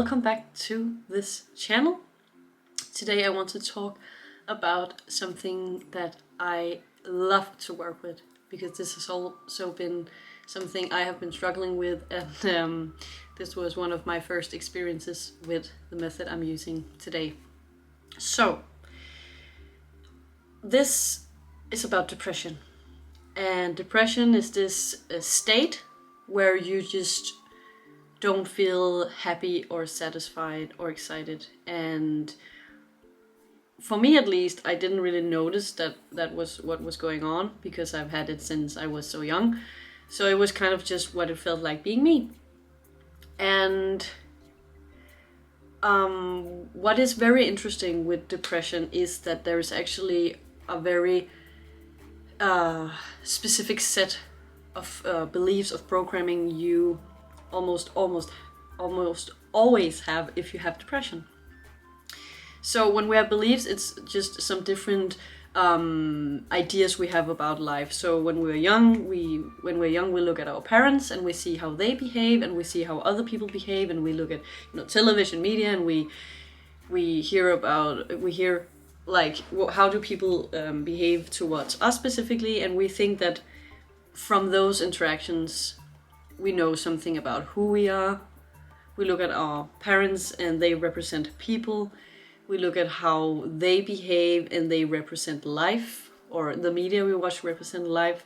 welcome back to this channel. Today I want to talk about something that I love to work with, because this has also been something I have been struggling with, and this was one of my first experiences with the method I'm using today. So, this is about depression. And depression is this state where you just don't feel happy or satisfied or excited. And for me at least, I didn't really notice that was what was going on, because I've had it since I was so young. So it was kind of just what it felt like being me. And what is very interesting with depression is that there is actually a very specific set of beliefs, of programming you almost always have if you have depression. So when we have beliefs, it's just some different ideas we have about life. So when we're young, we look at our parents and we see how they behave, and we see how other people behave, and we look at television, media, and we hear like how do people behave towards us specifically, and we think that from those interactions we know something about who we are. We look at our parents and they represent people. We look at how they behave and they represent life, or the media we watch represent life.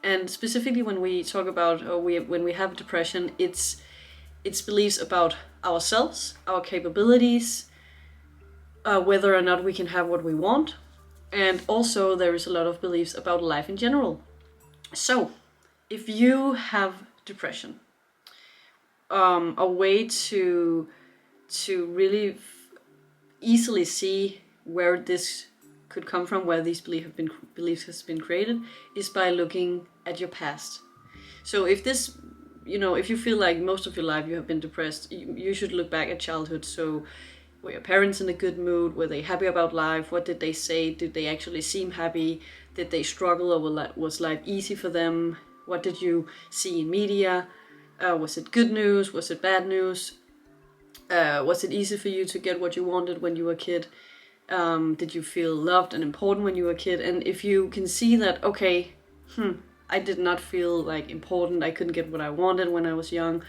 And specifically when we talk about when we have depression, it's beliefs about ourselves, our capabilities, whether or not we can have what we want. And also there is a lot of beliefs about life in general. So if you have depression, a way to really easily see where this could come from, where these beliefs has been created, is by looking at your past. So if this, if you feel like most of your life you have been depressed, you should look back at childhood. So were your parents in a good mood? Were they happy about life? What did they say? Did they actually seem happy? Did they struggle, or was life easy for them? What did you see in media? Was it good news? Was it bad news? Was it easy for you to get what you wanted when you were a kid? Did you feel loved and important when you were a kid? And if you can see that, okay, I did not feel like important, I couldn't get what I wanted when I was young.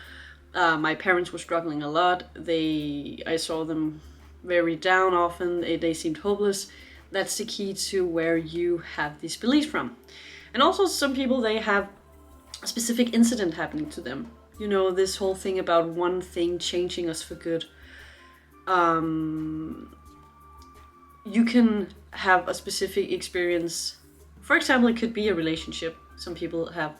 My parents were struggling a lot. I saw them very down often. They seemed hopeless. That's the key to where you have these beliefs from. And also some people, they have a specific incident happening to them. This whole thing about one thing changing us for good. You can have a specific experience. For example, it could be a relationship some people have.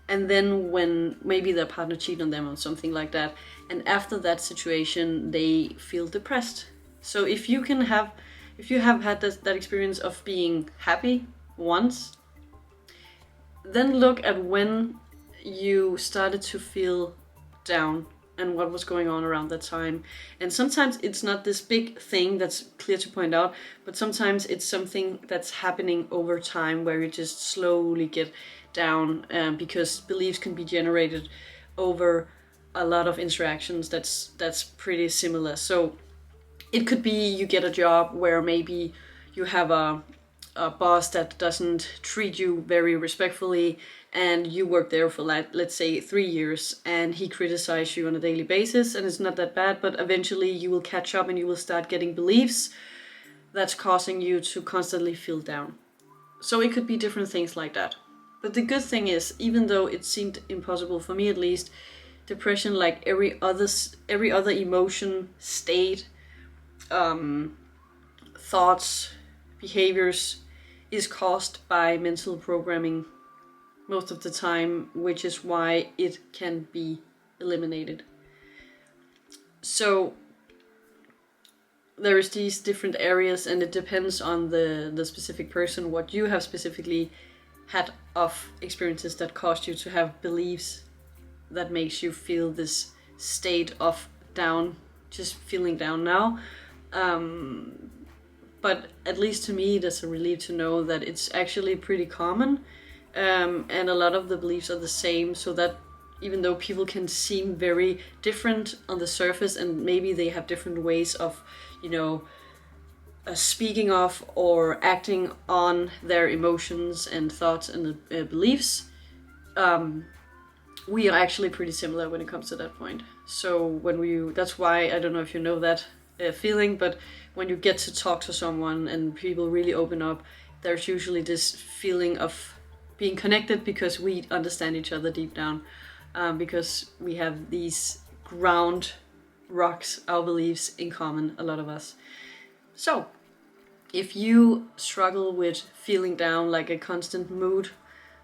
And then when maybe their partner cheated on them or something like that, and after that situation, they feel depressed. So if you have had that experience of being happy once, then look at when you started to feel down and what was going on around that time. And sometimes it's not this big thing that's clear to point out, but sometimes it's something that's happening over time where you just slowly get down, because beliefs can be generated over a lot of interactions that's pretty similar. So it could be you get a job where maybe you have a boss that doesn't treat you very respectfully, and you work there for let's say 3 years, and he criticizes you on a daily basis, and it's not that bad, but eventually you will catch up and you will start getting beliefs that's causing you to constantly feel down. So it could be different things like that. But the good thing is, even though it seemed impossible for me at least, depression, like every other emotion, state, thoughts, behaviors, is caused by mental programming most of the time, which is why it can be eliminated. So there is these different areas, and it depends on the specific person, what you have specifically had of experiences that caused you to have beliefs that makes you feel this state of down, just feeling down now. But at least to me, it's a relief to know that it's actually pretty common, and a lot of the beliefs are the same, so that even though people can seem very different on the surface, and maybe they have different ways of, you know, speaking of or acting on their emotions and thoughts and beliefs, we are actually pretty similar when it comes to that point. So that's why, I don't know if you know that feeling, but when you get to talk to someone and people really open up, there's usually this feeling of being connected because we understand each other deep down, because we have these ground rocks, our beliefs in common, a lot of us. So if you struggle with feeling down, like a constant mood,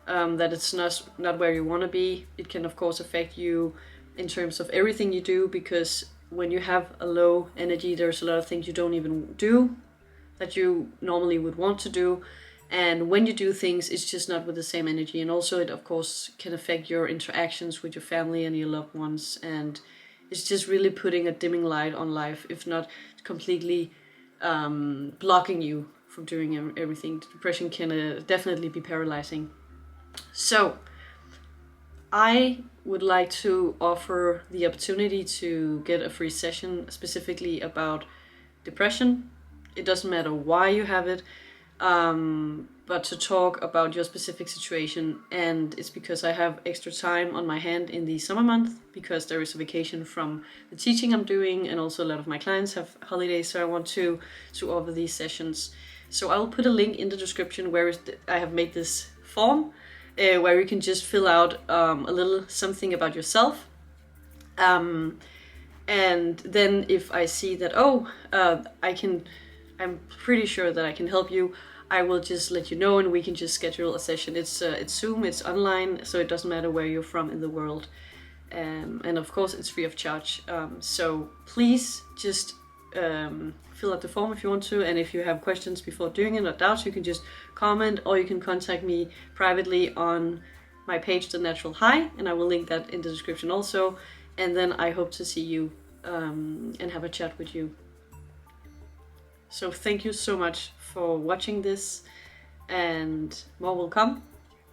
that it's not where you want to be, it can of course affect you in terms of everything you do, because when you have a low energy, there's a lot of things you don't even do that you normally would want to do. And when you do things, it's just not with the same energy. And also it of course can affect your interactions with your family and your loved ones. And it's just really putting a dimming light on life, if not completely blocking you from doing everything. Depression can definitely be paralyzing. So I would like to offer the opportunity to get a free session specifically about depression. It doesn't matter why you have it, but to talk about your specific situation. And it's because I have extra time on my hand in the summer month, because there is a vacation from the teaching I'm doing, and also a lot of my clients have holidays, so I want to offer these sessions. So I'll put a link in the description where I have made this form, where you can just fill out a little something about yourself. And then if I see that, I'm pretty sure that I can help you, I will just let you know and we can just schedule a session. It's Zoom, it's online, so it doesn't matter where you're from in the world. And of course it's free of charge. So please just fill out the form if you want to, and if you have questions before doing it or doubts, you can just comment, or you can contact me privately on my page, The Natural High, and I will link that in the description also. And then I hope to see you and have a chat with you. So thank you so much for watching this, and more will come.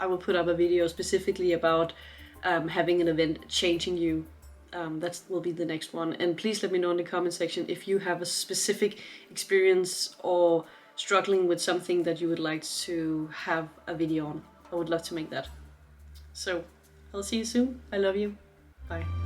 I will put up a video specifically about having an event changing you. That will be the next one. And please let me know in the comment section if you have a specific experience or struggling with something that you would like to have a video on. I would love to make that. So I'll see you soon. I love you. Bye.